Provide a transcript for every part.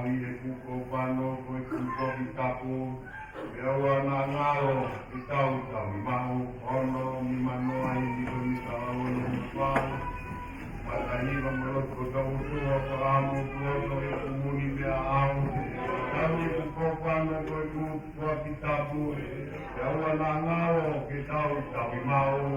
awi e kuko pano koe kuko ki tapu. E aua nā ngaro i tau tawi mahu ono mi manoa i niko ni tawa ono mi whāu. Matahiwa maloko tau tua ka amu tuoto e kumuni mea au. Tawi kuko pano koe kuko ki tapu. E aua nā ngaro ki tau tawi mahu.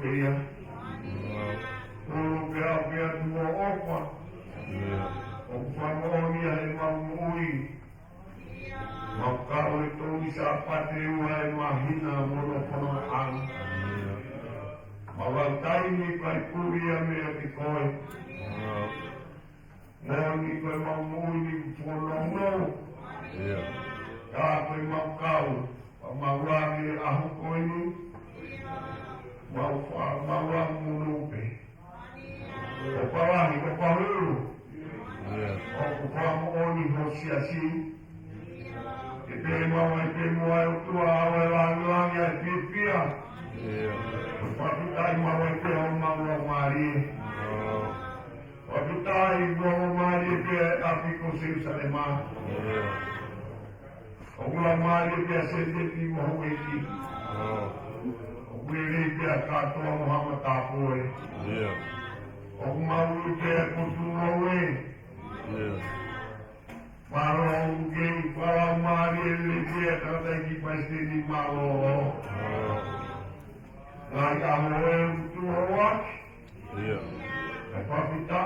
fea. Ulu pea tua opa. O whamoni ai maumui. Makau e tōni sa pate ua e mahina mono whana ang. Mawaltai ni kai kuria mea ki koe. Ngoni koe maumui ni whanongo. Ka koe makau. Mawami ahu koe ni. Mawami munupe. O pawangi, o pahuru. O kupamooni hosiasi. E pe mawa e pe moa e utua awa e langi e pipia. O papitai mawa e pe o mawa maari. O papitai mawa maari e pe apiko Jerusalema. O kula maari e pe a sendeti moho e ki. O kwere e pe a katoa Muhammad Tapoe. O kumawu e pe a kutuo e. Maro uge para mari ele kata ki pasti di maro. Ngai amo tu watch. Papita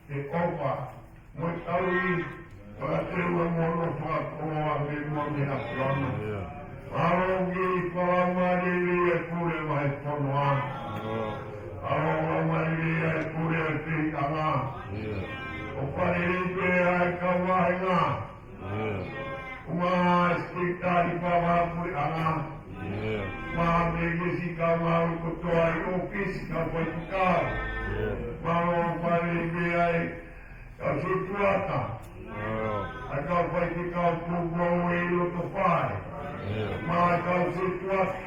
e opa. Moi taui para ter uma mono para proa de mono na plana. Maro uge para mari ele pure vai ponwa. Maro mari ele pure te kala. O parente ai kawahinga. Uma espitari para por ana. Ma negesi kamau kotoai office ka poitika. Ma o parente ai kasutuata. Aka poitika tubo e loto pai. Ma kasutuata.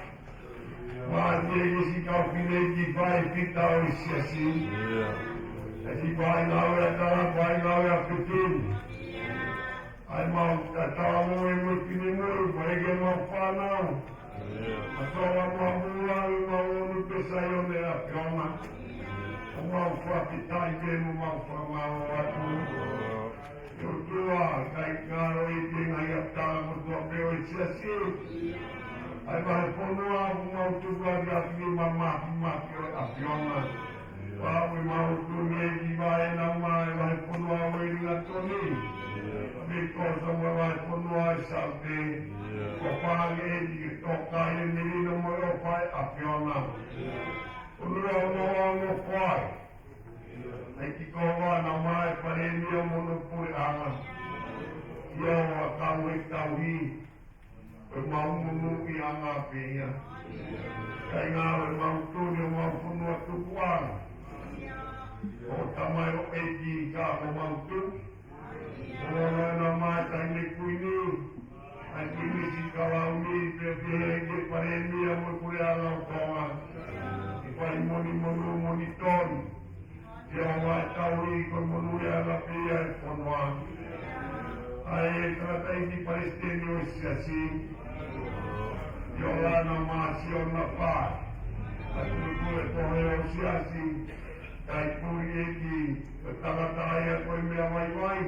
Ma negesi ka pineki pai pita o siasi. Esi vai nawe a pitini. Ai mau tatawa mo e mo pinimuru, parege mau whanau. Atoa mau muaru mau onu pesaio me a piona. O mau whapitai temu mau whamau atu. Yo tua, kai karo i tinga i atara mo tua peo i siasi. Ai mahe ponua o mau tukari a pini mamahi a piona. Pawe mau tunegi vai na mai vai ponua wei na toni. Because of vai ponua sabe. O pale di toka e menino mo o pai a piona. O no pai. Ai ki kova na mai pare mio mono pure ana. Yo a taui. O mau munu i ana pia. Kai ngā mau tuni o mau ponua tupuana. O tamai o eiki ka o mautu. O na mai taine kuini. Ai kuini si kawauni pe hege paremi a mo kure ala o tonga. I pai moni toni. Te o mai tauri ko monu e ala pia e ponua. Ai e trata iki palestini o siasi. Yo ana masi o na pai. Ai kure tohe o siasi. Kai puri eki, takatai a koe mea mai.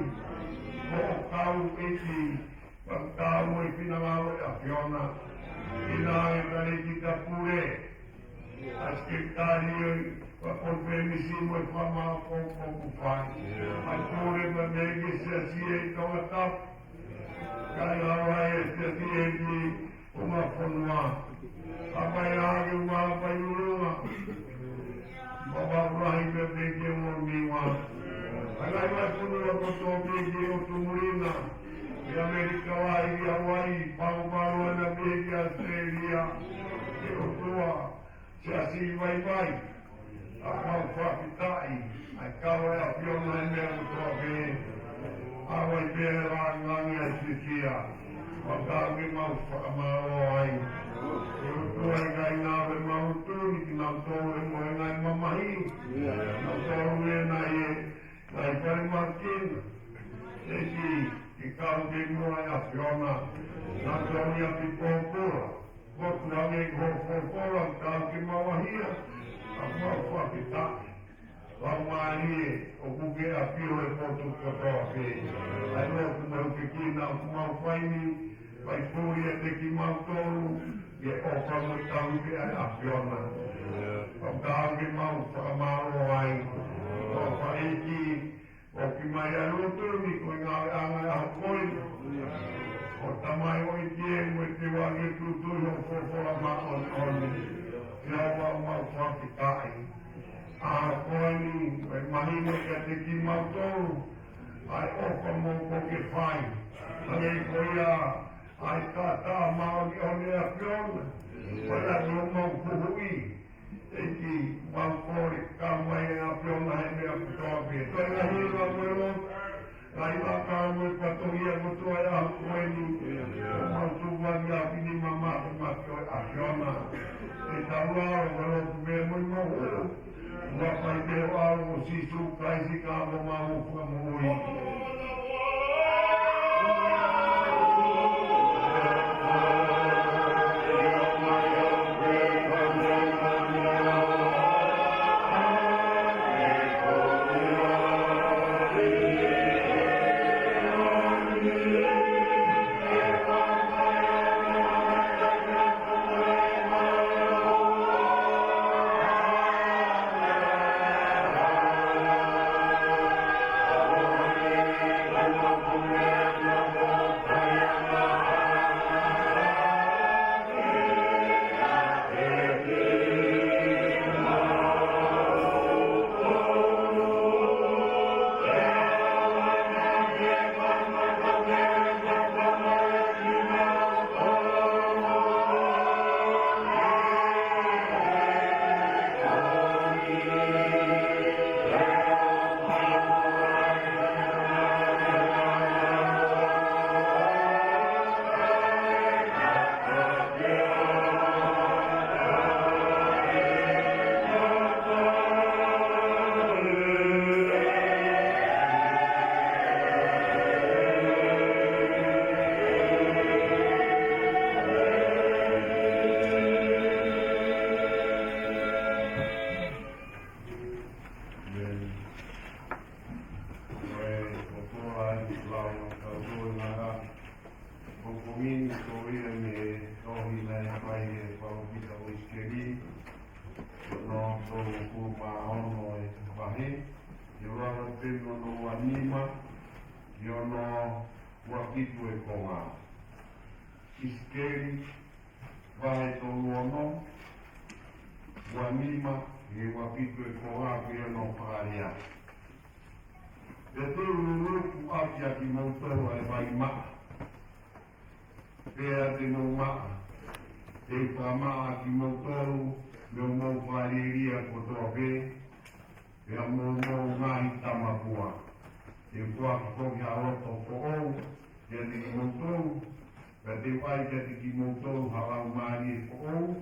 Mo kau eki, kau e pinangalo e a piona. Ina e kare ki ka pure. Asketari e wakonfemisimo e whama o kufai. Ai pure ma mege se asi e kautap. Kai hawa e se asi e ki uma whanua. Apai age uma apai urunga. Baba Ibrahim me peke mo miwa. Alai mai punu a koto peke o tumurina. I Amerika wa i Hawaii, Pauparu e na peke Australia. E o tua, se asi vai. A pau whapitai. Ai kawa e a piona e mea o tua pe. Awa i pere la ngangi a sikia. Wakawi mau whakamaro ai. E o tua e gai nawe mau tuni ki nau tōre mo e ngai mamahi. Nau tōre e nai pari markina. E ki kau te mua e a piona. Nau tōre a pi pōpura. Kotu rangi ko pōpura kau ki mawahia. A mau whapitaki. Wamarie, o kuke a pio e potu kotoa pe. Ai mo kumau ke ki nau kumau whaini. pai pui e te ki mautolu, e o whamutau ke ai apiona. O tau ke mau whakamaro ai, o whaiki, o ki mai arotu, ni koe ngā anga a koi, o tamai o i tie, mo i te wangi tutu, o whawhora ma on oni, kia wau mau whakitai. A koe ni, e mahine ke te ki mautolu, ai oka mo ko ke whai, ane i koia, ai tata maori o nea piona, wala no mau kuhui, e ki mau kore ka mai a piona he mea kutoa pia. Toi na hira mwelo, ai waka mo patohia mo toa e a koeni, o mau tuwani a pini mamata maki a piona, e taua o mwelo kumea mo i mau, wapai te o ao o sisu kaisi ka mo mau fuka mo ui. Iskeri, vai to luono, wanima, e wapitu e koha kia no whakaria. Te turu ku akia ki mautoru ai vai maa. Pea te no maa. Te whamaa ki mautoru, me o mau whariria kotoa pe. Pea mo ngahi tamakua. Te kua ki toki a roto ko ou, te te ki mautoru, ka te whai ka te ki mautoru halau maari e ko ou,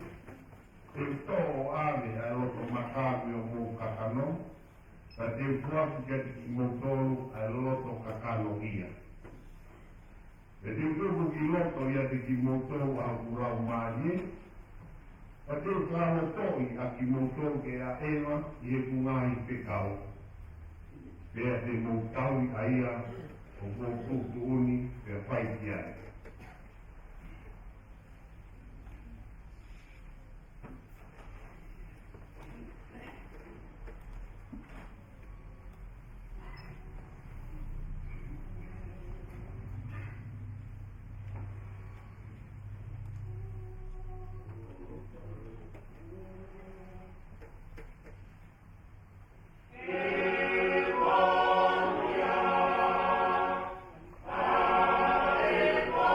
te tō ave a roto makawe o mou kakano, ka te kuaku ka te ki mautoru a roto kakano ia. Ka te kuaku ki roto ia te ki mautoru a kurau maari e, ka te whāna toi a ki mautoru ke a ewa i e kungahi pekau. Pea te mautaui a ia o kōkutu uni pea whai ki ai. Oh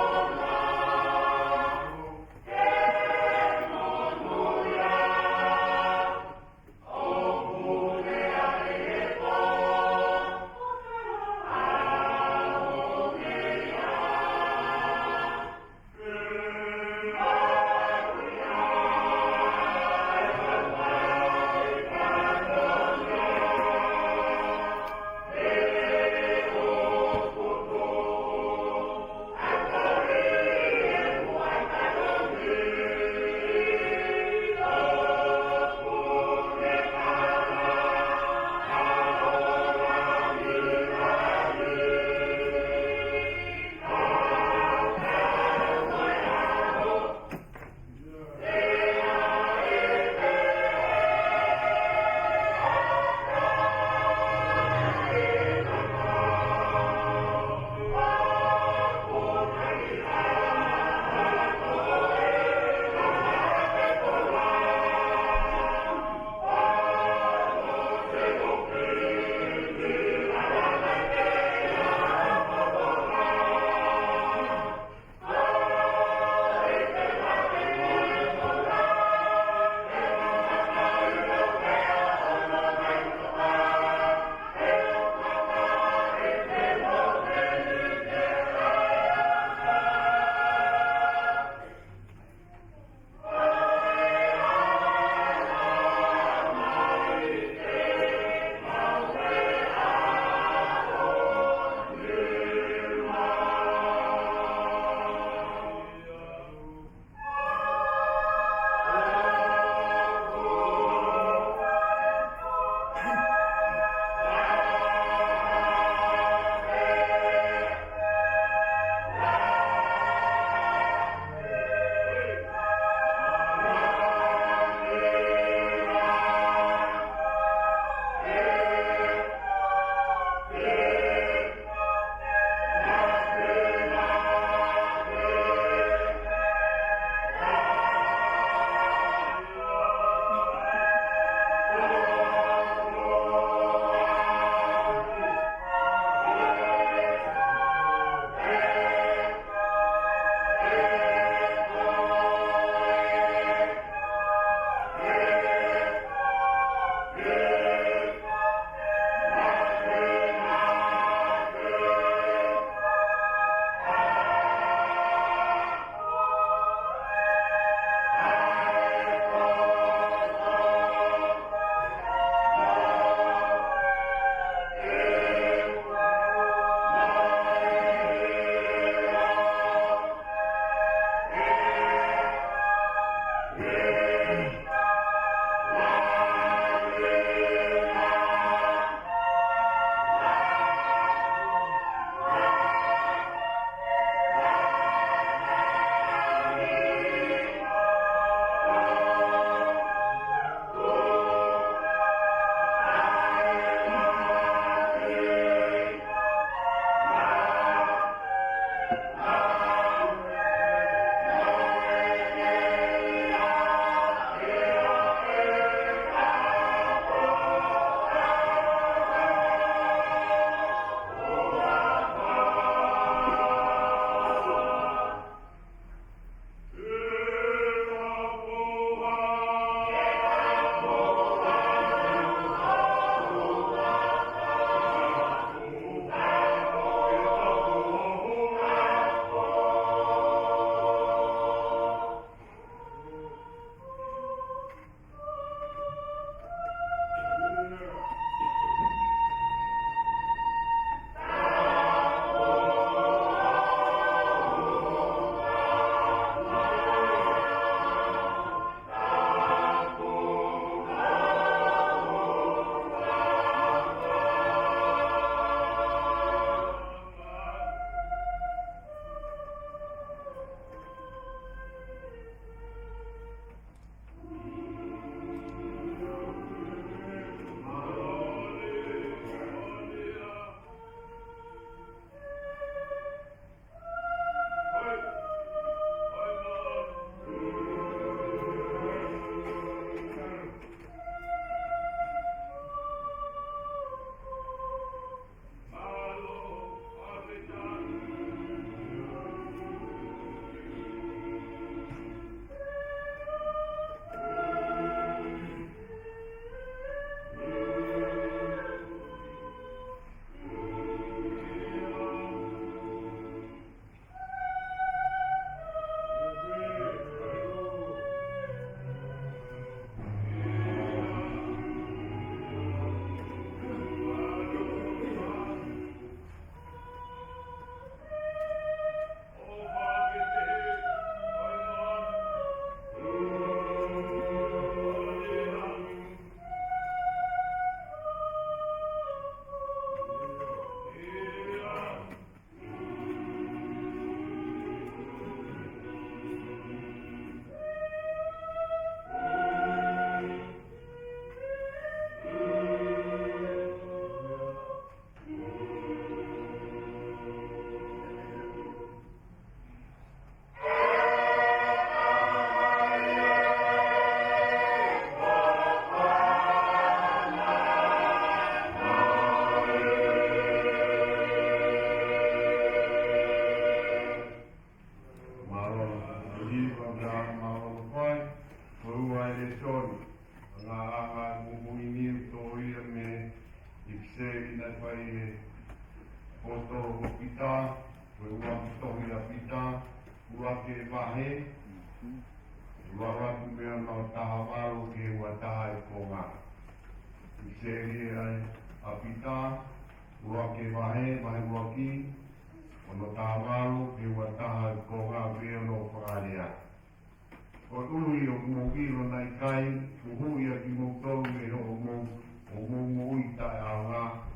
Nga mumini to ia me ipse ina pai foto pita, ua to ia pita, ua ke vahe, ua watu mea no taha waru ke ua taha e konga. Ipse ia a pita, ua ke vahe ua ki, ono taha waru ke ua taha e konga vea no whakarea. O ui o kumokiro nai kai, uhui a ki moktoru e ho mo ui tae aunga,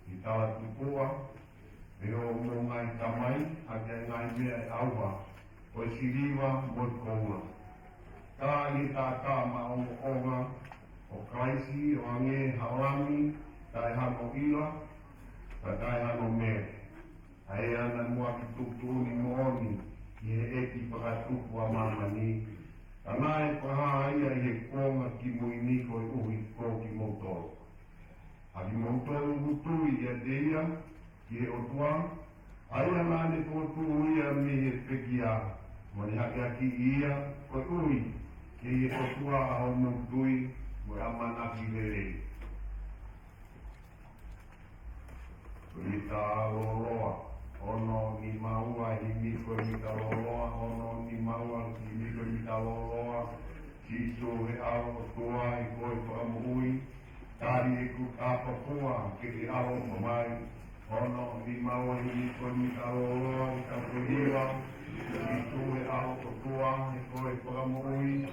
i tawa tupua, e ho mo ngai tamai, a kia ngai mea e aua, o siriwa mo konga. Tā i tā ma o onga, o kaisi, o ange haorami, tae hano ila, tae hano mea. Ae ana mua ki tukuni mooni, i he eki whakatupu a mamani, Anai paha ia i he konga ki muini ko i uhi ko ki moutoro. A ki moutoro hutui ia deia, ki he otua, aia nane kotu ia me he pekia, mani hake aki ia ko i uhi, ki he otua a ho moutui, mo e amana ki lere. Kuri tā loroa, ono ni maua i miko i ta loroa, ono ni maua i miko i ta loroa, Siso he aro toa i koe whakamui, tari e ku tāpapua ke te aro mamai, ono ni maua i miko i ta loroa i ta kuhiwa, Siso he aro toa i koe whakamui,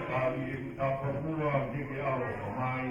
tari e ku tāpapua ke te aro mamai,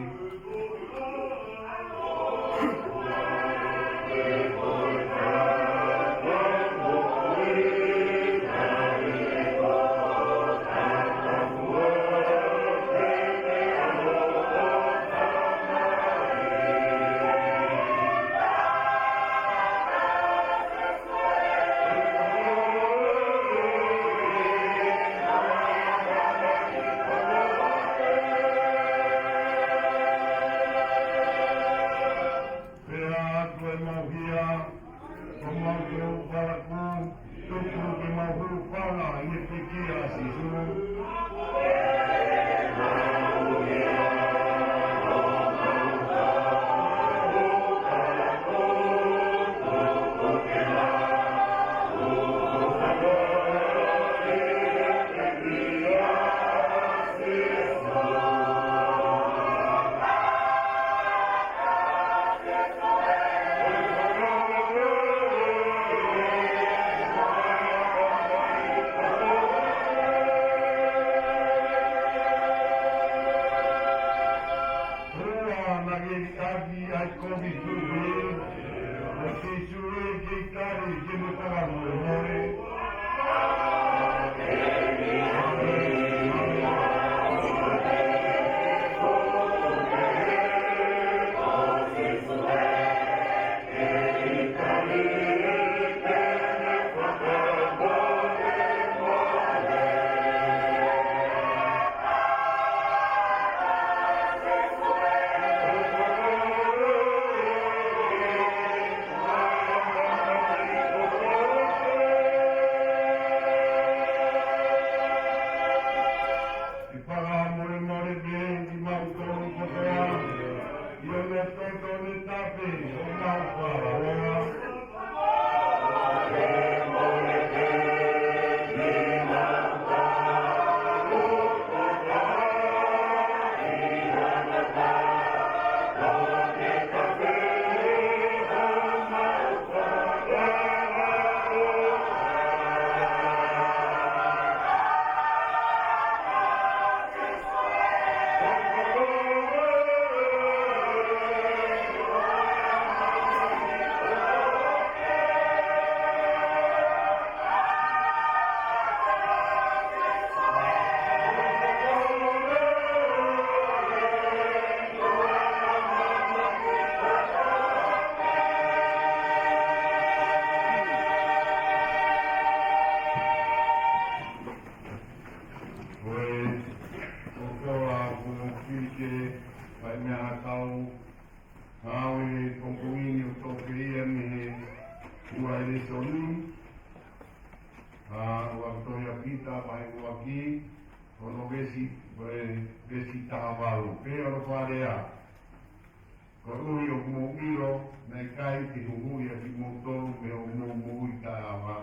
koe resi tāwaru. Pēra wharea, ko ui o mō iro, nei kai ki huhui a ki mōtoru me o mō mui tai awa.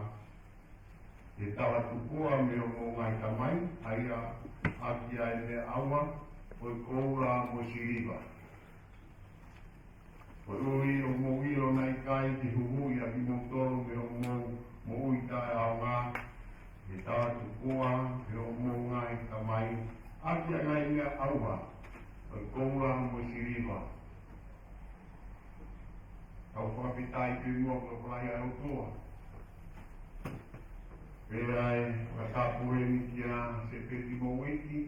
E tawa tupua me o mō ngai tamai, aia aki ai me awa, koe koura mo siriwa. Ko ui o mō iro nei kai ki huhui a ki mōtoru me o mō mui tai awa. E tawa tupua me o mō ngai tamai, aki a ngai me awa, koe koura mo siriwa. Kau whapitai ki mua ko whai au toa. Pērai, whakapure ni kia se peti mo wiki,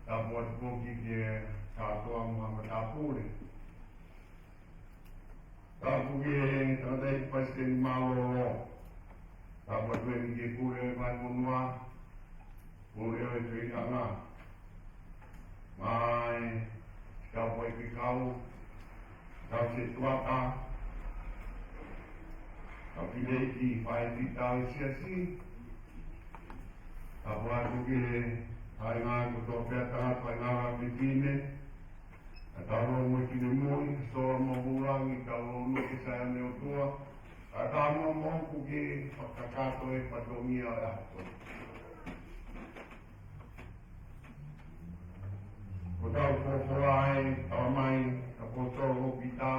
ta puat poki ki katoa mua whakapure. Ta puki tādei paiste ni māloro. Ta puat wemi ki pure mai monua, pure oi tuika ngā. Mai, kau poi ki kau se tuaka, ka pileki whae ti tau siasi, ka whae kuki hai ngā kuto pētanga whae ngā rapitine, ka taro mo kine mui, soa mo hurangi, ka lono ki saia neo tua, ka tamo mo kuki whakakato e patomia e ato. Ko tau kōwharai, tawa mai, ka kōtoro hoki tā,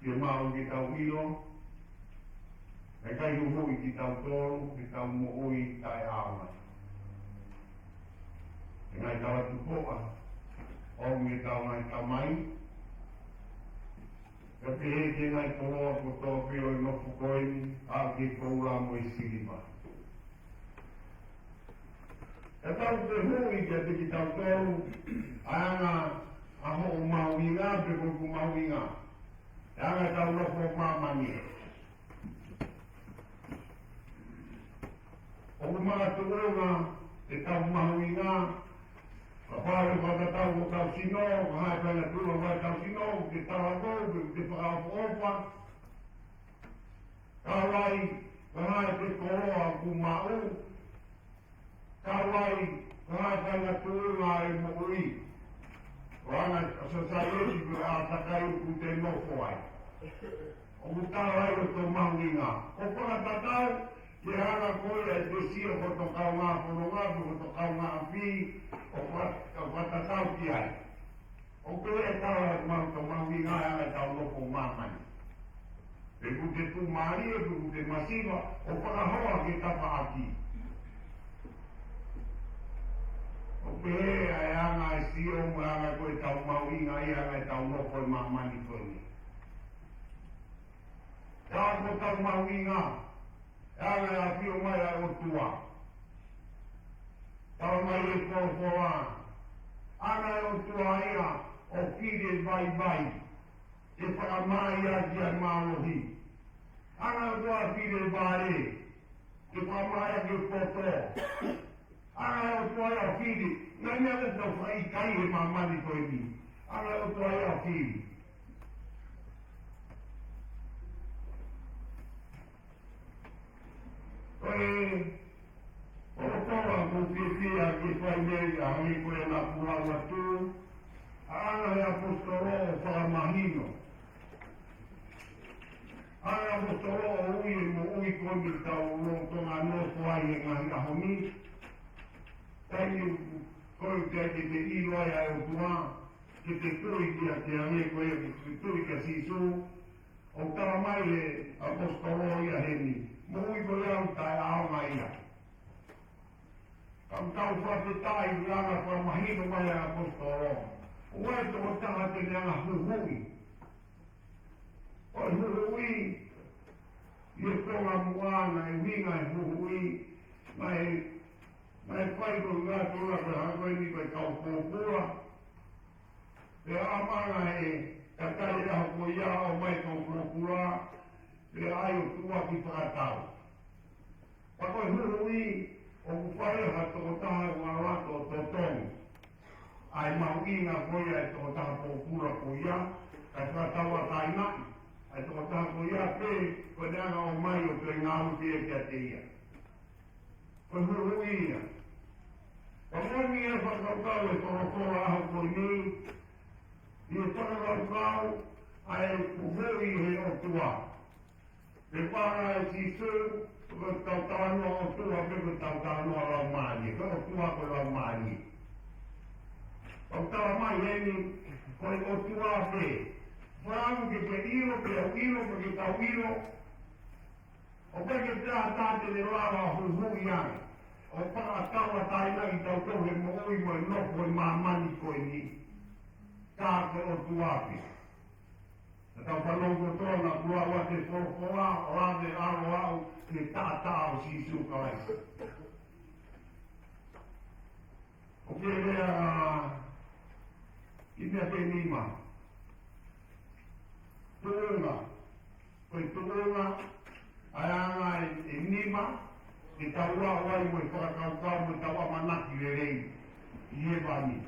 ki mau ki tau ilo, e kai huhui ki tau toru, ki tau mo'ui tai awa. E ngai tawa tupoa, o me tau ngai tamai, ka pehe ki ngai poloa ko tō pio i nofu koini, a ki koura mo i siripa. E tau te hui ki a te ki tau toru, aanga aho o mauinga, pe koku mauinga. E anga tau loko mamani. O kumara tuunga, te tau mauinga, ka pāre whakatau o tau sino, ka hae pēna tura vai tau sino, ke tau akou, ke whakawhopa. Ka rai, ka hae te koroa ku mau, ka rai, ka hae pēna tuunga e mo'uri. Rana society ko atakai ku te nofo ai. O mutara ai o maunga. O kona tatau ke hana koe e te sio ko to kau ngā whanonga, ko to kau ngā api, o watatau ki ai. O koe e tau e mau to maunga ai tau nofo mamani. E ku te tu maari, e ku te masiva, o whakahoa ke tapa aki. O pehe ai anga e sio mo anga koe tau mauinga i anga e tau noko e mamani koe. Ka ko tau mauinga, e anga e apio mai a o tua. Tau mai e kōwhoa. Anga e o tua ia, o kire vai vai. E whakamai a ki a mālohi. Anga e tua kire vai, e whakamai a ki poto. Ana o toa o fili, nai mea le tau whai kai e mamani koe ni. Ana o toa o fili. Koe, o toa ko whiwhia ki whai mei a hoi koe na puraua tū, ana e apostoro o whakamahino. Ana apostoro o ui e mo ui koe tau rontonga no koai e ngahi ahoni, tai koe te te iloai ai o tua, ke te tui ki a te ane koe, ke tui ka sisu, o tara mai le apostolo ia heni, mui koe au tai aonga ia. Kam tau whate tai langa koe mahino mai a apostolo, o e to o taha te neanga huhui. O huhui, i e tonga muana e winga e huhui, mai whai ko ngā tōna koe hangoi ni koe kau pōpura. Pe amanga e kakai aho ko ia o mai kau pōpura, pe ai o tua ki whakatau. Pa koe hurui o kuwhare ha tō taha ngā rato o tōtongu. Ai mauinga koe ai tō taha pōpura ko ia, kai whakatau a tainai. Ai tō taha ko ia pe, koe neanga o mai o te ngāhu te e kia te ia. Koe hurui ia. Pangoni e whakakau e tōrotora aho koi ni, i e whakakau ai kuhuri he o tua. Te whara e tisu, ko tautano o tua, pe ko tautano a lau maani, ko o tua ko lau maani. O tawa mai heni, koi o tua pe, wharangu ke te iro, pe au iro, pe ke tau iro, o pe ke te atate le rawa hui ai. O whakatawa taina i tau tau he mooi mo e noko e mamani koe ni. Ka ko o tuapi. E tau whanongo tōna kua wa te whorokoa o ave aro au te tātā o sisu kawaisa. O ke rea i mea te nima. Tōna. Koe tōna ai anga e nima. Te taua wai mo i whakakaukau mo i taua manaki le rei i e wani.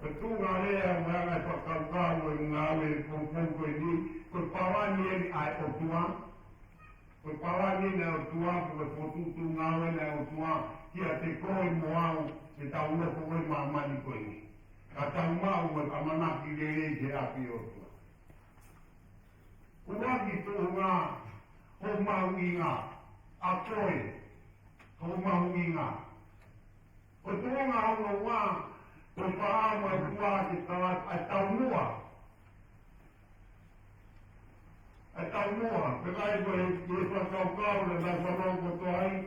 Ko tūnga rea o hanga i whakakaukau mo i ngā ue kōpōko i ni, ko pawani e ai o tua, ko pawani e o tua, ko potutu ngā ue e o tua, kia te koi mo au te taua ko koe mamani koe ni. Ka tau mau mo i manaki le rei te api o tua. Uwaki tūnga ho maunga, a koe, ho maunga. Ko tōnga honga wā, ko whaama e kua te tawa, a tau mua. A tau mua, pe kai ko e whakaukau le mai whanau ko toai,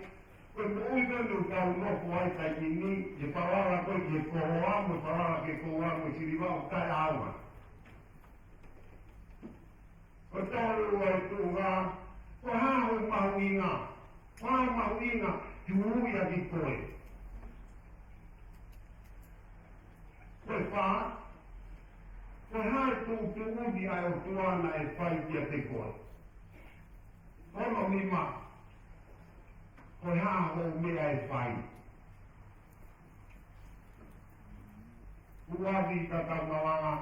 ko e uiganu tau noko ai kai ni, e whawara koe ke kohoa, mo whawara ke kohoa, mo siriwa o kai aua. Ko tōru ai tūnga, ko hāhu mahuinga, hāhu mahuinga, ki uia ki koe. Koe whā, koe hāi tūtu udi ai o tuana e whai kia te koe. Hono mima, koe hāhu mea e whai. Uavi tata mawanga,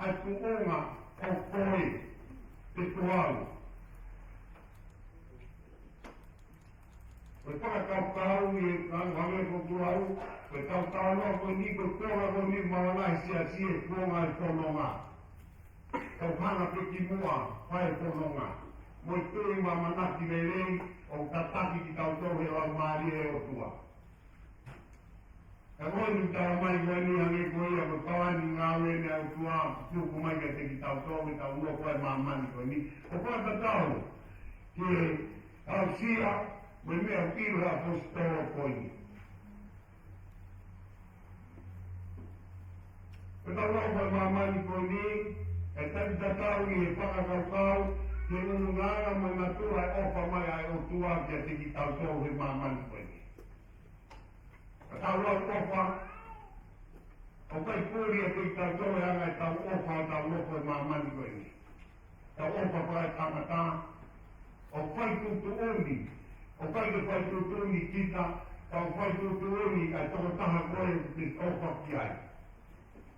ai tuunga o koe, te tuau. Koe whakakaukau i ngangame ko tuau, koe tautano koe ni koe kora ko ni mawanai sia si e kuonga e whanonga. Tau hana peki mua, whae whanonga. Moi tui ma manaki le rei, o tataki ki tau tohe o maari e o tua. E hoi ni tau mai wani hange koe ia ko kawani ngā wene au tua, tuku mai ka te ki tau tohe, tau ua koe mamani koe ni. O koe tatau, ke au sia, me mea pira apostolo koe ni. Ko tau ua koe mamani koe ni, e tati tatau i e whakakaukau, ke unu ngāra mai natura e opa mai ai o tua kia te ki tau tohe mamani koe ni. Tau lau opa, o kai pūri e tui tau tōre anga e tau opa o tau loko e mamani koe ni. Tau opa koe tangata, o kai tutu uni, o kai te kai tutu uni kita, tau kai tutu uni ai toko taha koe te opa ki ai.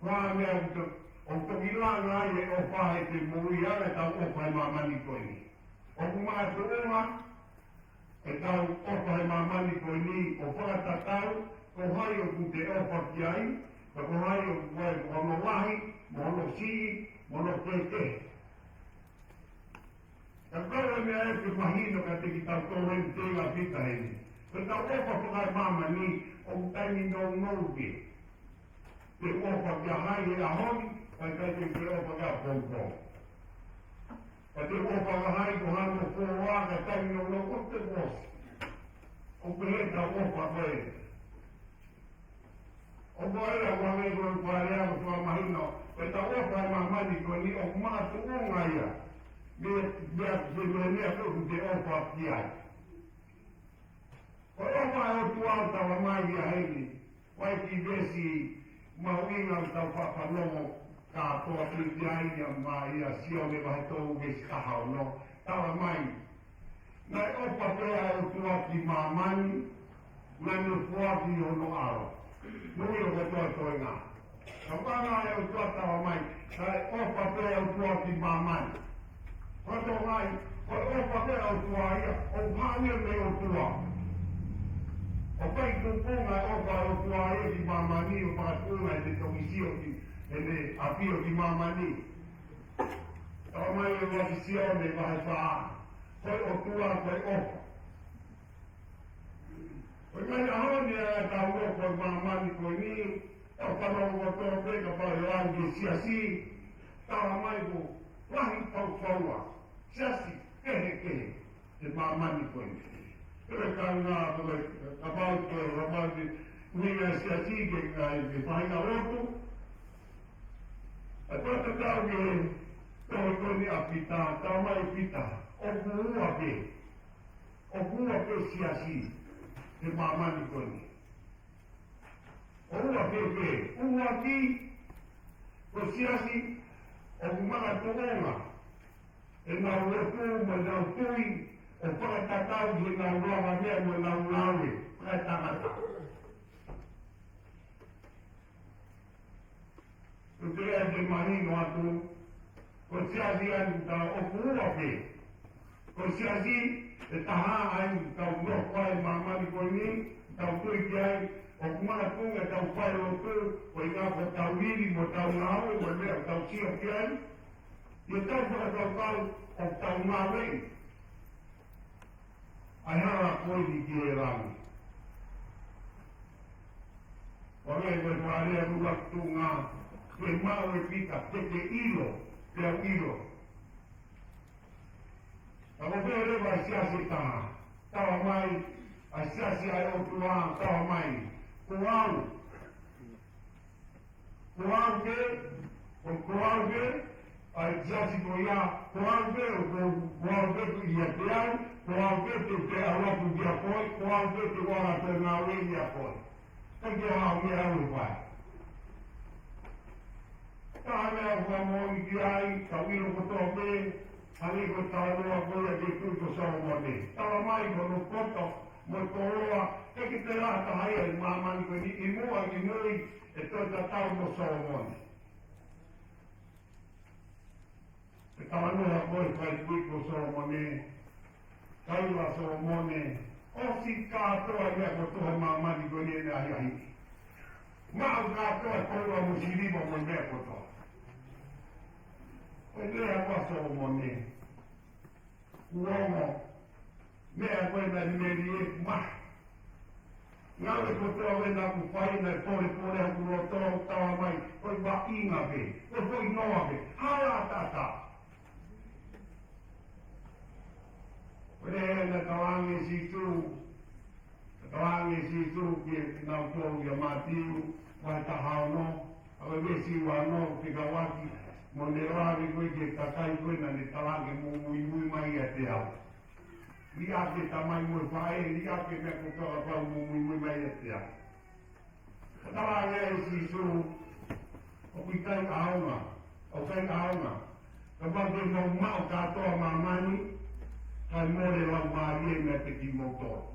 Kua mea o toki langa ai e opa e te muri anga e tau opa e mamani koe ni. O kumaa tu uma, e tau opa e mamani koe ni, o whakatatau, ko hai o ku te opa ki ai, ko hai o koe ono wahi, mono sii, mono kete. Ka kaua mea e te mahino ka te ki tau tōren tēga pita hei. Ko tau opa whakai mama ni, o taini no nouke. Te opa kia hai e a honi, kai kai te opa kia pōpō. Ka te opa ka hai ko hano kōwa, ka taini no nouke te wosi. O peheta opa koe. O koe a wange koe kuarea o tua mahino, koe ta opa e mamani koe ni o mātu unga ia. Mea te mea kuku te opa ki ai. Koe opa e o tua o tawa mai ia heini, wai ki vesi mauinga o tau whakanomo ka toa ki ai ia ma ia sio me wahe tōu vesi kaha o no, tawa mai. Nai opa pea o tua ki mamani, nai no fua ki o no aro. Nui o katoa toi ngā. Ka wanga e o tua tawa mai, kai opa pea o tua ki mamani. Kato ngai, o whake au tua ia, o pānia me o tua. O pai kupunga o ka o tua ia ki mamani o pātunga e te komisio ki e ne apio ki mamani. Tau mai o waki sio me vahe paa. Koi o tua koi ofa. Koi mai ahoni a tau o koi mamani koi ni, tau whanau o tō peka pai o ange siasi, tau mai ko wahi tau whaua, siasi, kehe, te mamani koi ni. Kere ka ngā kore kapau koe rapati ninga siasi ke whainga rotu. A tōta tau ke tau koni a pita, tau mai pita, o kuua ke siasi, te mamani koi ni. O ua ke, ua ki, ko siasi, o kumanga tuonga, e ngā rotu ma ngā tui, o whakatatau ki ngā uawa mea mo ngā ulawe, kai tangata. Ko te ea te mahino atu, ko siasi anu ta o kuua ke, ko siasi e taha anu tau nokwai mamani koi ni, tau tui ki ai, o kumanga tunga tau whai rotu, o i ngā ko tau wiri mo tau ngāwe, mo mea tau sio ki ai, i tau whakatau o tau ngāwei. Ai hara koi ni ki e rangi. O rei koe wharea ruak tu ngā, koe mau e pita, te ilo, te au ilo. A ko pēr rewa ai siasi taha, tawa mai, ai siasi ai o tuā, tawa mai, kuau ke, ai siasi ko ia, kuau ke ku ia te au, kuau ke te aurapu ki a koe, kuau ke te wara te ngā rei a koe. Take hao mea au pai. Taha mea kua mōi ki ai, tau ilo kotoa pē, hari ko tau roa koe ke kuto sao mone. Tawa mai ko no koto, mo ko roa, teki te rā tahai ai mamani ko ni i mua ki nui, e tōta tau mo sao mone. E tawa noa koe kai kuto sao mone, kaua sao mone, osi kātoa mea ko toha mamani ko ni e ahi ahi. Mau kātoa koua musirima mo mea ko toha. E lea waso o mone. Uomo. Mea koe na meri e mahi. Ngawe ko toa wena ku whaina e pore a kuro toa tawa mai. Koe wa inga be. Koe noa be. Hala tata. Koe na tawange si tu. Tawange si tu ki nau tōu ia mātiu. Koe tahao no. Awe wesi wano ki kawaki. Mo ne rāwi koe ke kakai koe na ne talange mo mui mai a te au. Li ake tamai mui whae, li ake mea kotoa pau mo mui mai a te au. Talange e si suru, o kui kai aonga, o kai aonga. Ka wake mo mao katoa mamani, kai more lau maarie mea te ki motoa.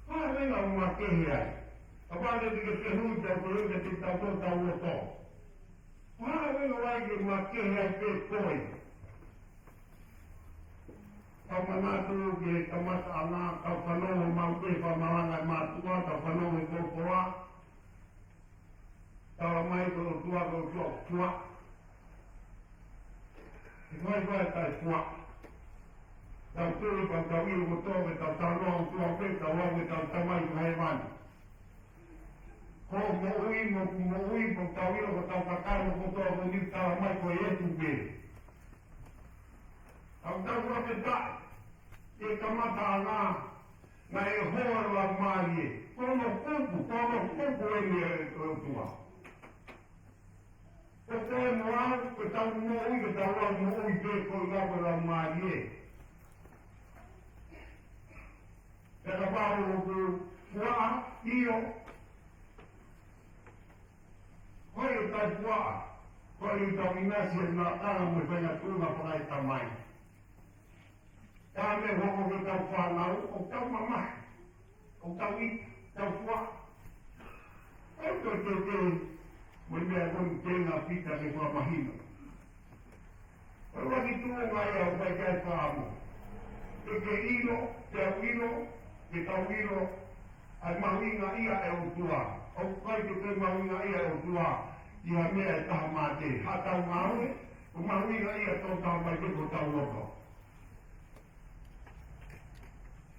Haa renga uma kehe ai. Ka wake te ke hui tau kore te tau tau o toa. Whāra wena waige mā kehe ai pē koe. Kau manatu ke kamata ana, kau whanau mau pē whamaranga i mātua, kau whanau i kōkoa. Tawa mai ko tua ko tua. E mai tai tua. Tau tūru kau tau iru ko tōwe, tau tanoa tua pē, tau wawe tau tamai ko hei mani. Ko mo ui mo tau ilo ko tau kakaro ko toa ko ni tawa mai ko e tu pe. Au tau kura pe tai. E kamata ana na e hoa la marie. Kono kupu e ni e tua. Ko koe mo au, ko tau mo ui, ko tau au mo ui pe ko ngako la marie. Te kaparo ko fua, iyo, koe tai pua, koe tau inasi e nga kanga mo whenga tūna whanai tamai. Tā me hoko ke tau whanau, o tau mamahi, o tau i, tau pua. Koe te, mo mea koni tēnā pita ke kua mahino. O Ora ki tu ngai au kai kai whaamu. Ke ino, te au ino, ke tau ino, ai mahuinga ia e utua. Au kai te mahuinga ia e utua, ia mea e taha mate. Ha tau ngaue, o mahuinga ia tō tau mai te ko tau loko.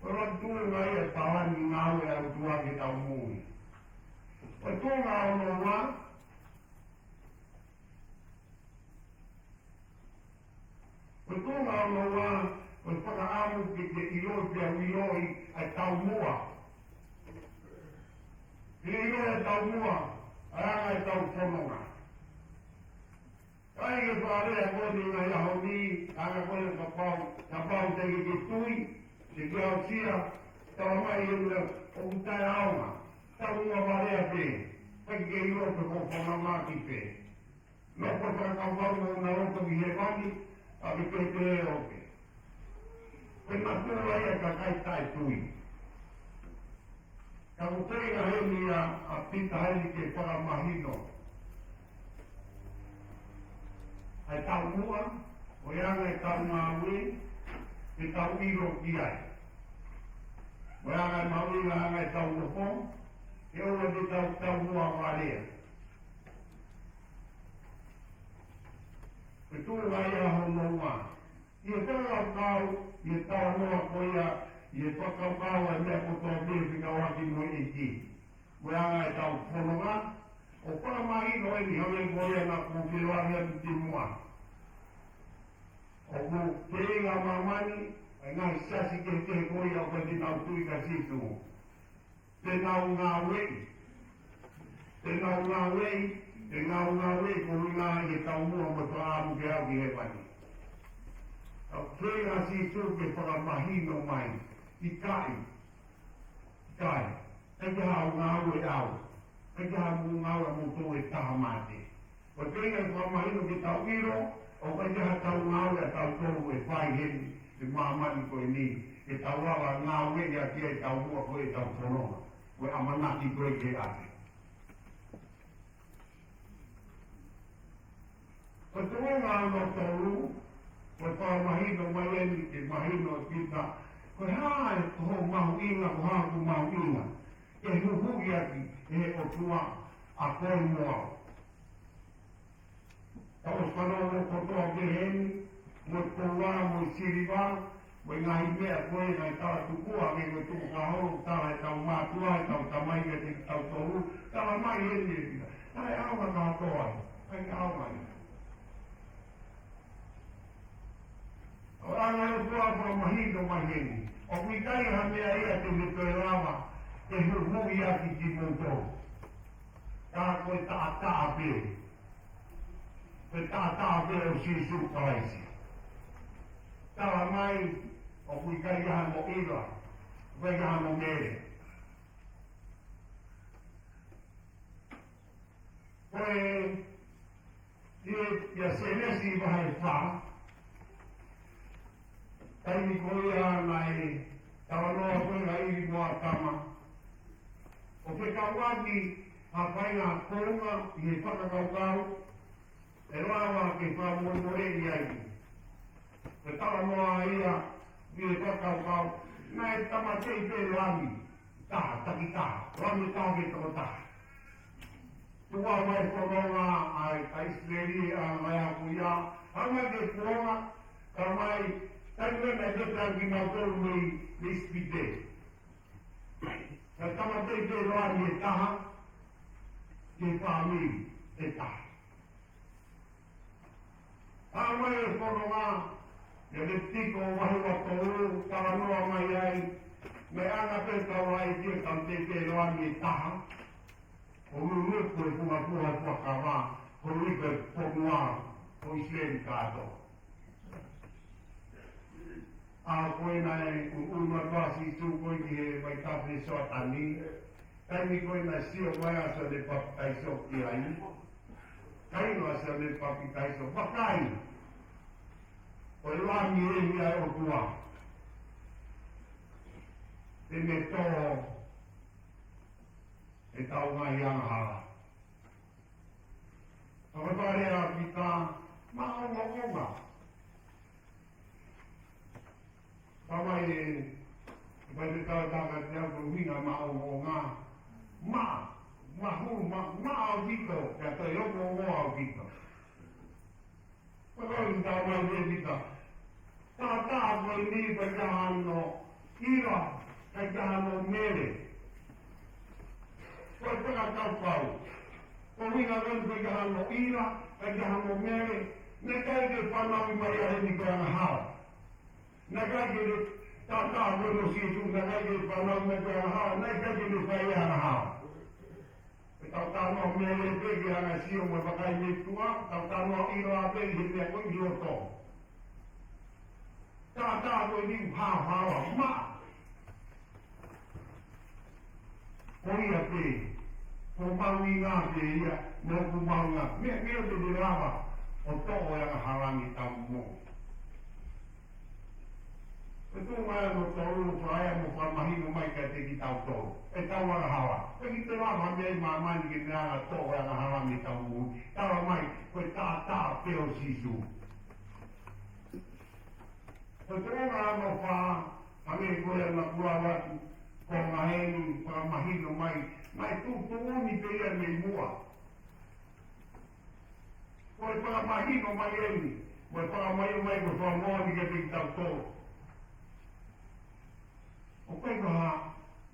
Ora tu ngai e tawani ngaue e utua ke tau mui. O tō ngā ono wā, o tō ngā ono wā, o whakaamu ki te iloi te au iloi ai tau mua. Te iloi ai tau mua, ai anga ai tau whanonga. Kai ke whaarea koni ngā iaho ni, anga kone ka pau te ki tui, te ki au tia, tawa mai e ura o utai aonga. Tau mua warea te, kai ke iloi te ko whanonga ki te. Noko whakawau na roko ki he wani, a ki te te e oke. Pena tua ia ka kai tai tui. Ka kutenga heni a pita heni ke whakamahino. Ai tau mua, o ianga e tau ngāwe, e tau iro ki ai. O ianga e mawinga anga e tau lopon, e ora te tau mua warea. E tūra ia hono wā. I e tōra kau, i e tau noa koia, i e whakau kau e mea koto me whika waki mo i ki. Mo anga e tau whanonga, o whakamahi no e ni hame koia na kūwhiroania tu te mua. O ku te inga mamani, e ngai sasi ke te koia o ka te tau tui ka situ. Te nau ngā wei, te nau ngā wei, te ngau ngā wei ko ngā i e tau mua mo tō āmu ke au ki he wani. Au kēnā si tū ke whakamahino mai, i kai, e te hau ngā ue au, e te hau ngā ue mo tō e taha mate. O kēnā i whakamahino ki tau iro, o kai te hau tau ngā ue a tau tō e whai heni, e māmani koe ni, e tau awa ngā ue a kia e tau mua koe e tau whanonga, koe amanaki koe ke ate. Ko tō ngā no tōru, ko tō mahino mai eni ke mahino kita, ko hae ko mahu inga, ko haku mahu inga, e huhuki aki e o tua a koe mua. Tau whanonga ko tō ke heni, mo tō wā, mo siriwa, mo ngahi mea koe ngai tawa tukua, me ko tuku ka horo, tawa e tau mātua, e tau tamai e te tau tōru, tawa mai heni e tika. Tae awa ka toa, ai awa ni. O anga e tua kwa mahino mahini. O kui kai ha mea ia te mito e rawa, e hurmui aki ki mōtō. Ka koe taa pēo. Koe taa pēo si su kaisi. Tawa mai, o kui kai ha mo ira, koe ha mo mere. Koe, ia senesi wahai wha, taimi koia nai tawanoa koe ngai iri mua tama. O ke kawaki a whainga kounga i he whakakaukau, e rawa ke whamoe i ai. Ke tawanoa ia i he whakakaukau, nai tamatei te rami, taha, taki taha, rami taha ke toko taha. Tua mai whanonga ai Israeli a mai a kuia, hanga ke kuonga, ka mai Tangan ada lagi motor ni speed. Pertama tu luar ni tahan, ni kami tetap. Amai korona, jadi tiko wahyu waktu kalau luar mayai, mereka perkawai dia sampai luar ni tahan. Orang pun puas kama, orang berpuas, Islam kado. A koe nai uma kasi tu koe ki he mai tawhi so tani. Taimi koe nai sio mai asa le papitai so ki ai. Kaino asa le papitai so. Pakai! O lami e mi ai o tua. Te me tō e tau mai anga hala. Whakatare a pita, ma onga onga. Pamai bai ta ta ka te aku hinga ma o ngā ma au kiko ka te yoko o au kiko Pagawin ta mai e vita ta ko ni pa jahano ira ka jahano mere ko ta ka pau ko hinga ron pa jahano ira ka jahano mere ne kai ke panau mai ai ni ka ha na kai ke Tata no si tu na kai ke panau me ka ha na kai ke ni pai ha Tata no me le ke ke ana si o me pakai ni tua tata no ira pe ni pe ko ni o to Tata no ni ha ma Oi a pe ko maui nga pe ia no ku maunga me o te rava o to o ya harangi tamu Itu mai no tolu praia mo farmahi no mai ka te ki tau to. E tau ara hawa. E ki te rama me mama ni ki nga to o ana hawa ni tau mu. Tau mai ko ta peo sisu. Ko te rama no fa ame ko ya na kua wa ko mahenu farmahi no mai tu ni pe ya me mua. Ko farmahi no mai eni. Ko farmahi ko farmahi ni ki tau to. O kai ka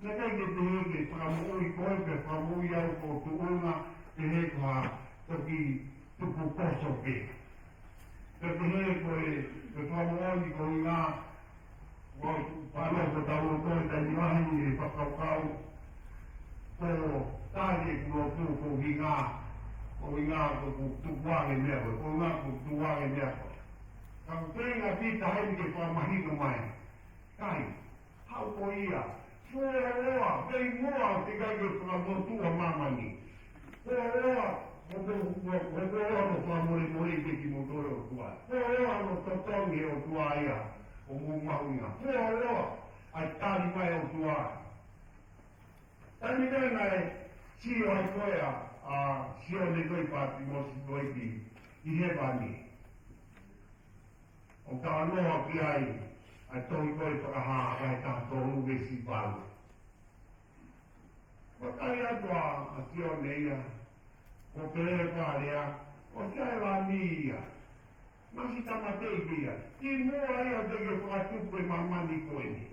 na kai ke te heke whakamui koe pe whakamui au ko tu unga te heke ha toki tupu koso pe. Te te heke koe pe whakamui ko i ngā whanau ko tau o koe tai mahi e whakaukau ko tāre kua tū ko i ngā ko tukuange mea koe, ko ngā ko tukuange mea koe. Ka kutenga pita hei ke whamahino mai. Kai. Hau ko ia, fuoroa, vei moa te kai ke whakamotua mamani. Fuoroa, fuoroa no whamore te ki motore o tua. Fuoroa no totongi o tua ia, o mumaunga. Fuoroa, ai tari mai o tua. Tani tēnā e, sio ai koea, sio ne koi pāti mosi koi ki, i he pani. O ka anoa ki ai, ai toi koi whakaha ai ka toru me si palu. Ko tai atua a tio neia, ko pere kārea, o tai la mia. Masi tamatei kia, ki mua ia te ke whakatupu e mamani koeni.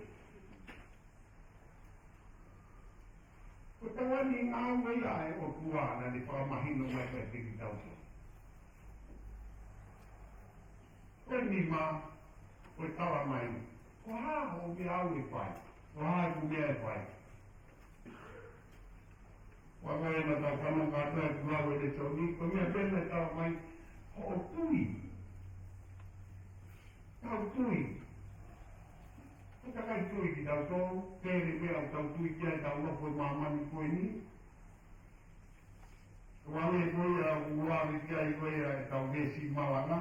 Ko tawani ngā wea e o tua na ni whakamahino mai kai te ki tauto. Koe ni ma, koe tawa mai, ko ha o me au e pai, ko ha ku mea e pai. Waka e na tau whanau kātua e kuhau e le tauni, ko mea pēna tawa mai, ho tui. Tau tui. Ko takai tui ki tau tō, pēre mea o tau tui kia e tau nopo e mamani koe ni. Ko ame koe a uawe kia i koe a tau vesi mawanga.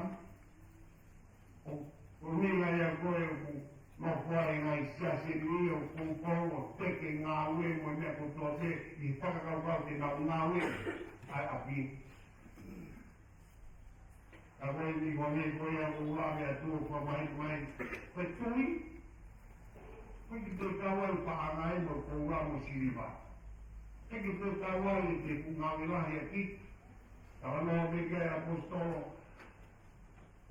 Ko minga ia koe o no whae ngai siase ni o kūpau o teke ngā ue mo mea kotoa te i whakakaukau te ngā ue ai api. Ka koe ni koe koe a uawe a tū kua mai, koe tui, koe ki te kawai paangai mo kōura mo siriwa. Koe ki te kawai e te ngāwe lahi a ki, ka wanoa me kia apostolo,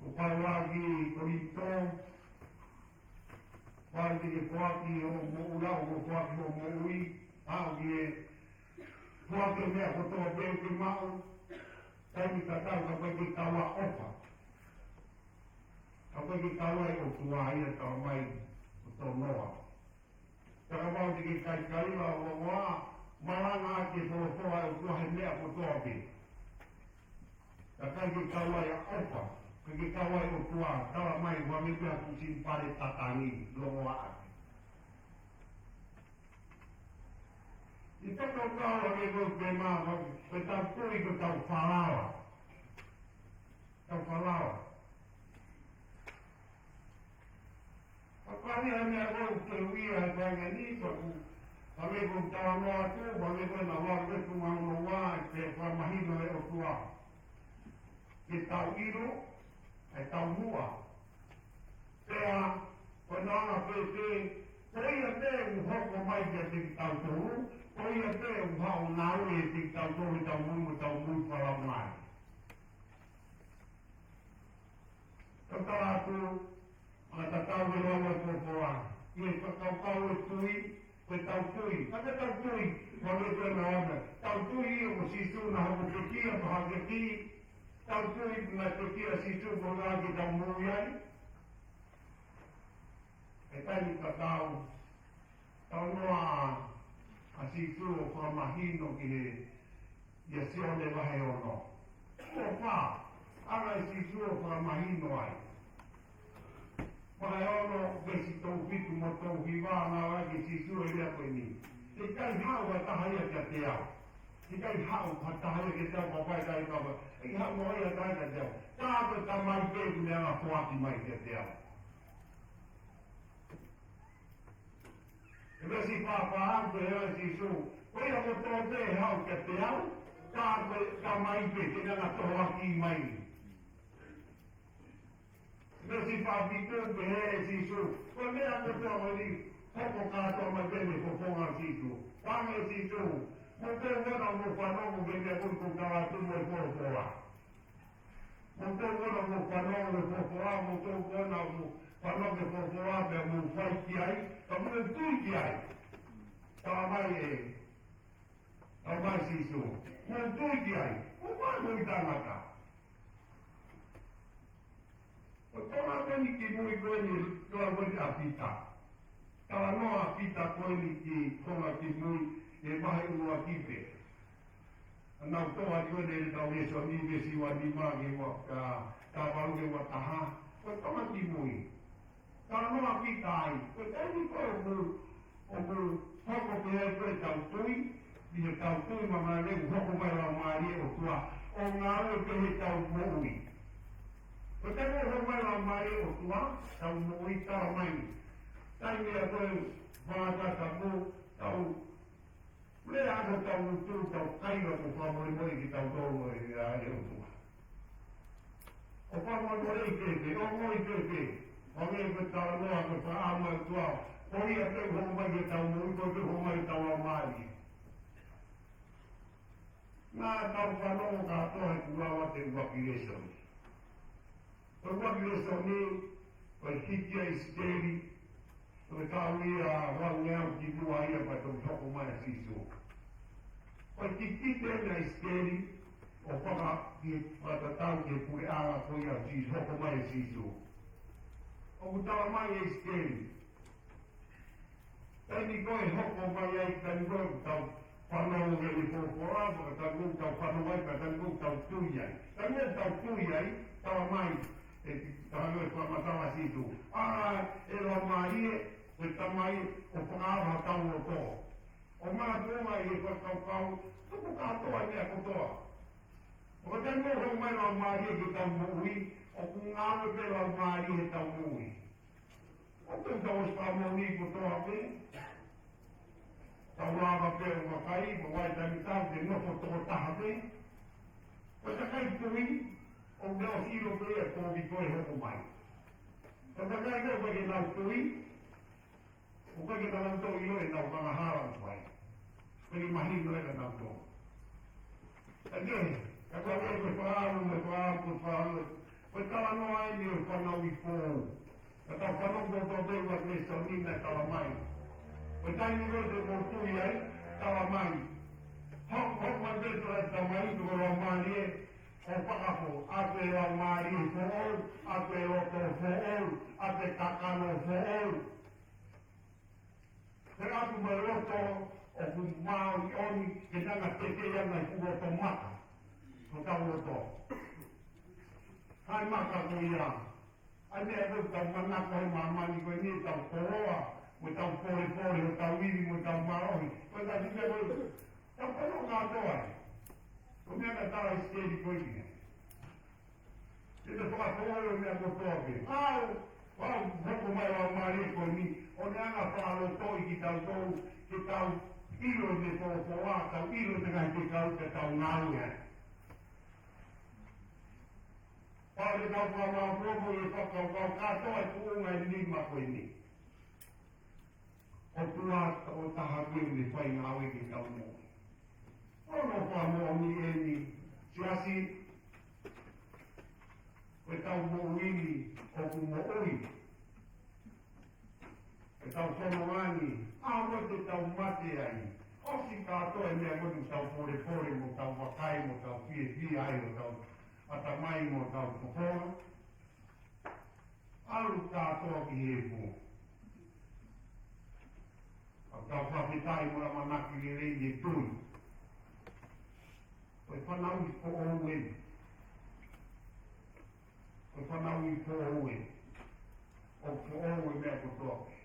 o paiwaki korito, pai te ke poaki o moura o poaki o moui, au ki e poaki o mea kotoa peo ke mau, taimi tatau ka koe ke kawa opa. Ka koe ke kawa e o tua ia kawa mai o tō noa. Taka mau te ke kai kaila o wā, maranga ke whoa o tua he mea kotoa pe. Ka kai ke kawa e opa. Ke kawai o tua, tawa mai, wa me pia kusin pare tatani, longo ake. I tako kawa ke ko pe maa, pe tau tui ko tau whalawa. Tau whalawa. Pakari a mea ko te uia e panga ni, pa me ko tawa noa tu, pa me ko na wā reku ngā wā, te whamahino e o tua. Ke tau iro, e tau mua. Pea, Pananga pete, poia te hoko mai ke te tau tohu, poia te hau nau e te tau tohu tau mui whala mai. Kata aku, kata tau e roa popoa, i e kakau e tui, koe tau tui, kata tau tui, wale koe na ona, tau tui i o sisu na hoko ke kia, paha ke ki, tau tui na ke kia sisu ko ngā ki tau mui ai, e tani kakau, tau noa a sisu o kua mahino ki he, ia sione wahe ono. Ko pā, ara e sisu o kua mahino ai. Wahe ono, kesi tau pitu mo tau hiwa ngā wai ki sisu e rea koe ni. Te kai hau a tahaia kia te au. Te kai hau a tahaia kia te au papai kai kawa. E hau mo ia kai ka te au. Tāko ta mai peku mea ngā poati mai kia te au. E resi pāpāhau te hea sisu. Koe a mo tō te hau kia te au. Tāko ta mai peku mea ngā tohaki mai. Nasi pāpito te hea sisu. Koe mea ko tō ni hoko kātoa mai tēne ko ponga sisu. Wanga sisu. Mo tō wana mo whanongo ke mea koi ko kawa tumu e pōpōra. Mo tō wana mo whanongo e pōpōra. Mo tō wana mo whanongo e pōpōra mea mo whai ki ai. Ka muna tui ki ai. Tawa mai e. Tawa mai sisu. Mo tui ki ai. Mo mai mui tāngata. O tōna koni ki mui koe ni toa koe a pita. Tawa noa pita koe ni ki konga ki mui e mahi ua kipe. Nau toa koe ni tau eso ni vesi wa ni magi wa ka waruge wa taha. Koe tōna ki mui. Tawa noa pita ai. Koe tēni koe o mu hoko ke hei koe tau tui. Ni he tau tui mamana negu hoko mai wa maari o tua. O ngā ue ke he tau moui. Ko tēnā hau mai la mai o tua, tau moi tawa mai. Tai mea koe whāta ka mō, tau mea ako tau utu, tau kaira ko whamoi moi ki tau tōru e a e o tua. O whamoi moi i kete, o moi kete, o mea ko tau noa ko whaama i tua, o ia te hau mai ke tau moi, ko te hau mai tau a mai. Nā tau whanonga katoa e kurawa te wakilation. Koe wakilo so ni, koe hikia i steri, koe kaui a wangea ki mua ia pa tau toko mai a siso. Koe kikite na i steri, o whaka ki whatatau ke pui ala koe a siso, toko mai a siso. O kutawa mai a steri. Tani koe hoko mai ai, tani koe tau whanau ke li pōpora, tani koe tau whanau ai, tani koe tau tui ai. Tani koe tau tui ai, tawa mai, e tāno e whamatawa situ. E la mai e tamai o whakawa tau o tō. O mana tōma e whakau kau, tuku kātoa mea kotoa. O ka tēnō hau mai la mai e ki tau mui, o ku ngāwe pe la mai e tau mui. O tō tau o stamoni kotoa pe, tau rāwa pe o makai, mo wai tani tau te nofo tō taha pe. O ta kai tui, o ngao hiro pe e tōki koe hoko mai. Ka takai koe koe ke nau tui, o koe ke nau tō ilo e nau kangahara mai. Koe ke mahino e ka nau tō. Ake, ka koe koe whaaru me whaaru koe whaaru. Koe tala no ai ni o whanau i pōu. Ka tau whanau koe tō te ua kwe sa nina tala mai. Koe taini koe te kō tui ai, tala mai. Hok mai beto e tamai koe rau mani e, o whakapo, ate o maari whool, ate o tō whool, ate kakano whool. Te atu mai roto o ku māo i oni, ke tanga teke iana i kuro tō maka, ko tau roto. Kai maka ko ia. Ai mea koe tau manako i mamani koe ni tau koroa, mo tau pore, o tau iwi, mo tau marohi. Koe tau tika koe, tau koro kātoa e. Ko mea ka tala i stedi koe kine. Te te whakatōre mea kotoake. Wau, hoko mai wau maari koe ni, o ne anga whaalo toi ki tau tau, ke tau ilo ne tō tau ilo te ngai te kau te tau ngāunga. Pāre tau whamau propo e whakau kau katoa e tuunga i nima koe ni. o tua o tahaki ni whai ngawe ki tau mo. Ono wha mo ni e ni siasi o tau mo wini o ku mo oi. E tau whono ngani, awa te tau mate ai. O si kātoa e mea motu tau pore mo tau wakai mo tau fie ai mo tau atamai mo tau kokora. Alu kātoa ki he po. Au tau whawhitai mo la manaki le rei e tui. Koe whanau i po oue. Koe whanau i po oue. O po oue mea kotoke.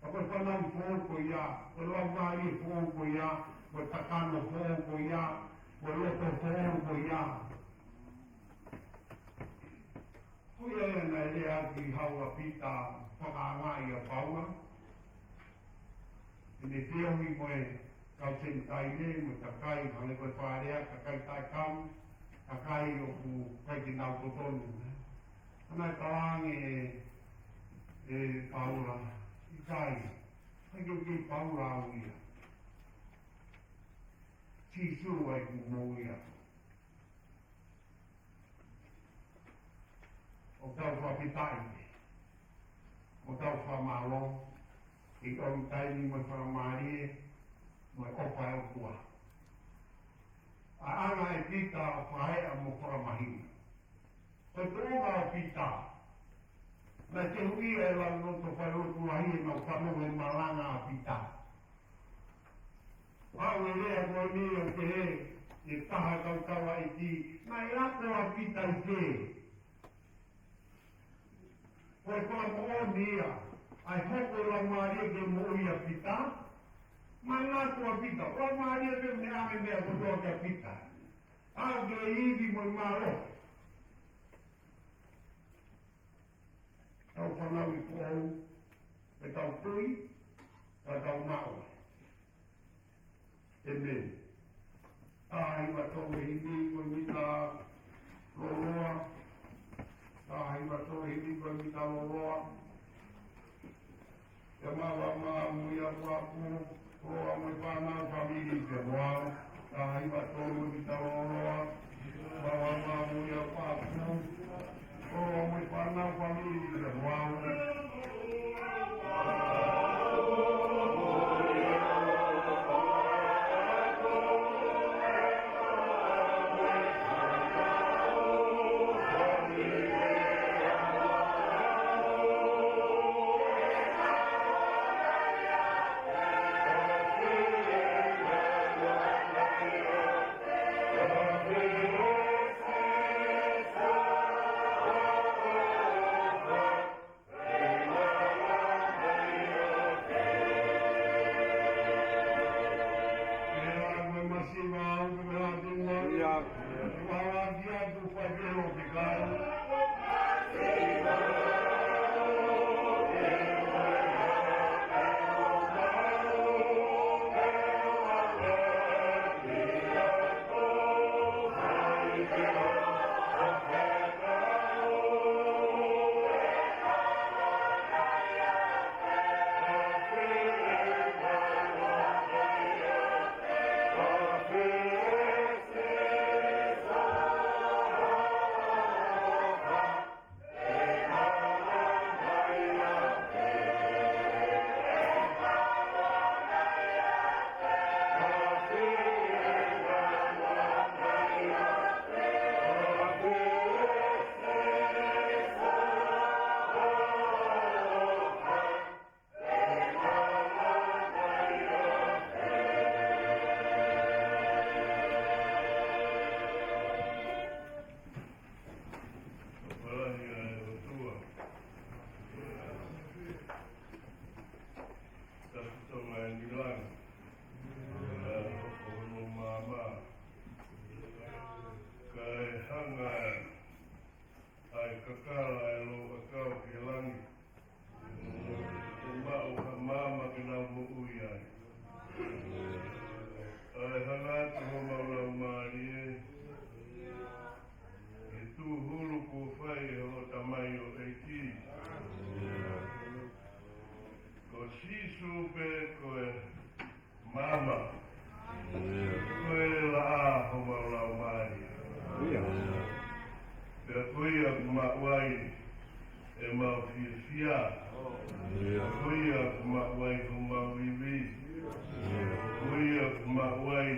Koe whanau i po oue ia. Koe loa wāi e po oue ia. Koe takano po oue ia. Koe loto po oue ia. Koe e na ele aki haua pita whakaangai a paua. Ine teohi moe kau sen tai ne, mo takai, hale koe wharea, takai tai kam, takai o ku kai ki nau totonu. Ana e tawange e paura, i kai, kai ki paura au ia. Tisu ai ku mou ia. O tau whapitai, o tau whamalo, i kau taini mo whamari, mo opa e o kua. A anga e pita o whae a mo whamahi. Ko tōga o pita, na te hui e la noto whae o tuahi e mau kamonga e malanga a pita. Pau e lea koe ni o te he, e taha kau kawa i ti, na e ako a pita i te. Koe koe mo o nia, ai hoko la maria ke mo ia pita, mai la tua pita, la maria ke me ame mea kotoa ke pita. Au ke iwi mo i maro. Tau whanau i pou, e tau tui, ka tau mao. E me. Ai wa tau e hindi koe mita loroa, ai wa tau e hindi koe mita loroa, e mawa mu ia wapu, roa mo i whanau whamiri te wau, ai wa tau e mita loroa, mawa mu ia wapu, roa mo i whanau whamiri te wau. ama. Koe la a ho mau mai. Pea koe a kumawai e mau fia. Koe a kumawai ho mau vivi. Koe a kumawai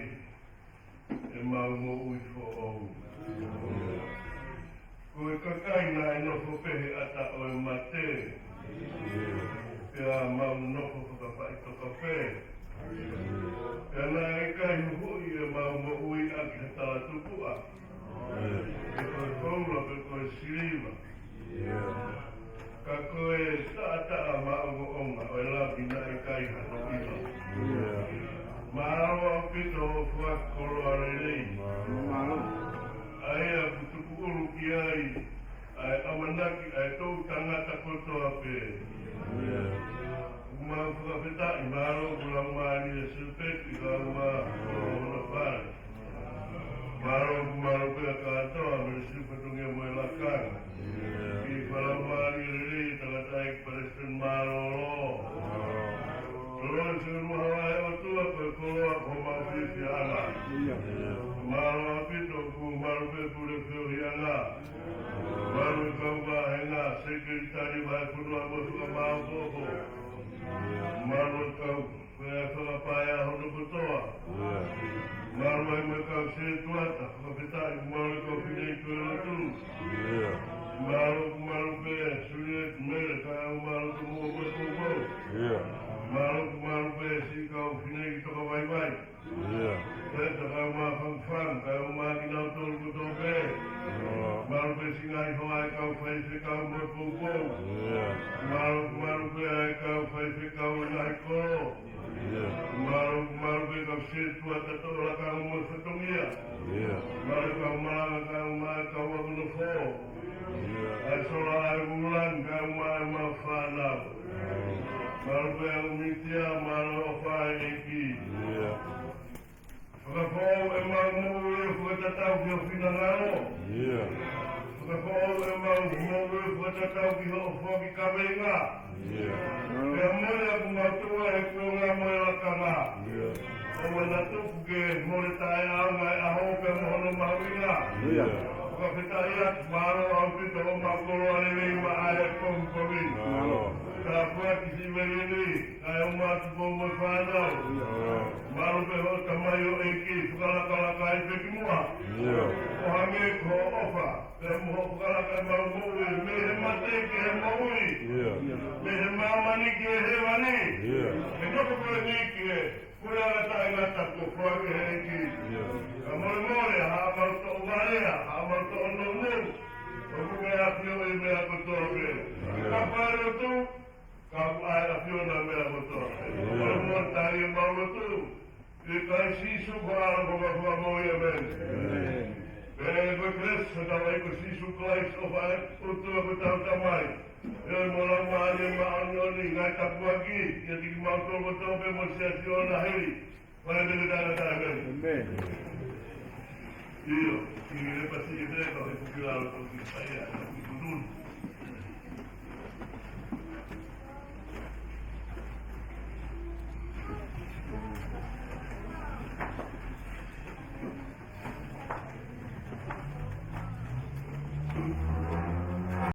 e mau mo ui fo ou. Koe kakaina e nofo pehe ata o e mate. Pea mau nofo whakapai toka pehe. Pea nā e kai hui e mau mo ui aki he tala tupua. E koe koura pe koe sirima. Ka koe taa mau mo onga o e labi na e kai hano ila. Marawa o pito o whakakoro arelei. Aia kutuku uru ki ai, ai amanaki, ai tau tangata kotoa pe. Kumau whakawhetai, maro kulau maani e silpeti, kau maa ona whare. Maro kumaro pia katoa, mene silpetungia moe lakana. Ki whalau maani e rei, tangatai paresten maro lo. Toloi se ruhawai o tua, koe koloa komau whiwhi ana. Maro apito ku maro pe pure whianga. Maro kau wahenga, sekretari vai kunua mosuka mau koko. Maro kau whea whakapaia hono kotoa. Maro ai me kau se tuata, whakawhetai maro kau whinei tue lotu. Maro pe suliet mere kau maro tu mua koe koko. Maro pe si kau whinei toka vai vai. Peta kau maa whangwhang, kau maa ki nau tolu kuto pe. Maru pe singai hoai kau whaife kau mo poupou. Maru pe ai kau whaife kau nai koro. Maru pe kau setua tatola kau mo whatongia. Maru kau malanga kau maa kau wakuno fo. Ai sola ai ulan kau maa maa whanau. Maru pe au mitia maru o whae eki. Whakapou e mau mou e whakatatau ki o whina ngaro. Whakapou e mau mou e whakatatau ki o whoki kawenga. Pea mole aku matua e kua ngā moe lakanga. O wana tuku ke mole tae aunga e aho pe mohono mawinga. Whakawhetai atu maro au pito o makoro arewei ma ae komkomi. Ka puaki si werini, kai o matu po mo whanau. Maro pe ho tamai o eki, whakalakalaka e peki mua. O hange ko ofa, pe mo whakalaka e mau moui, me he mate ki he moui. Me he mamani ki he wani. Me noko koe ni ki he, kure ala tae ngata ko whaki he eki. Ka more more, ha amaru to umarea, ha amaru to ono mu. O kume a pio e mea kotoa pe. Ka whaere o tu, kau ai a whiona mea motoa. Kau mua tari e mauro tu. E kai sisu kora ko ka hua moi e mene. Pene koe kres, hata wai ko sisu klais o whae utua ko tau tamai. E mola maani e maanoni, ngai tapua ki, ia tiki mauto ko tope mo sia siona heri. Wane tene tana tae mene. Io, ki ne pasi e teko, e kukilalo ko ki saia, ki kudun.